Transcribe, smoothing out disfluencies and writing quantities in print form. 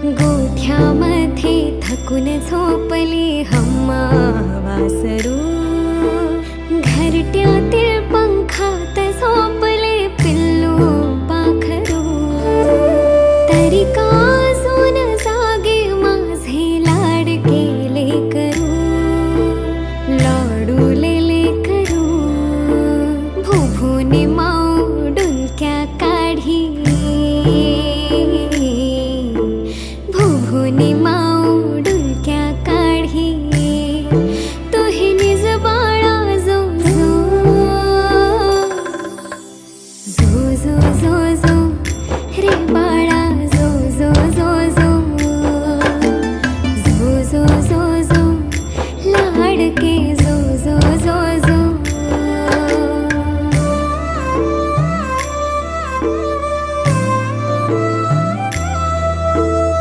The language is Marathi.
गोठ्यामध्ये थकून झोपली हम्मा वासरू, घरट्यातील पंखात झोपले पिल्लू पाखरू. तरी का अजून जागे माझे लाडके लेकरू, लाडूले करू. भुभुनी माऊ डुलक्या काढी, भुभुनी माऊ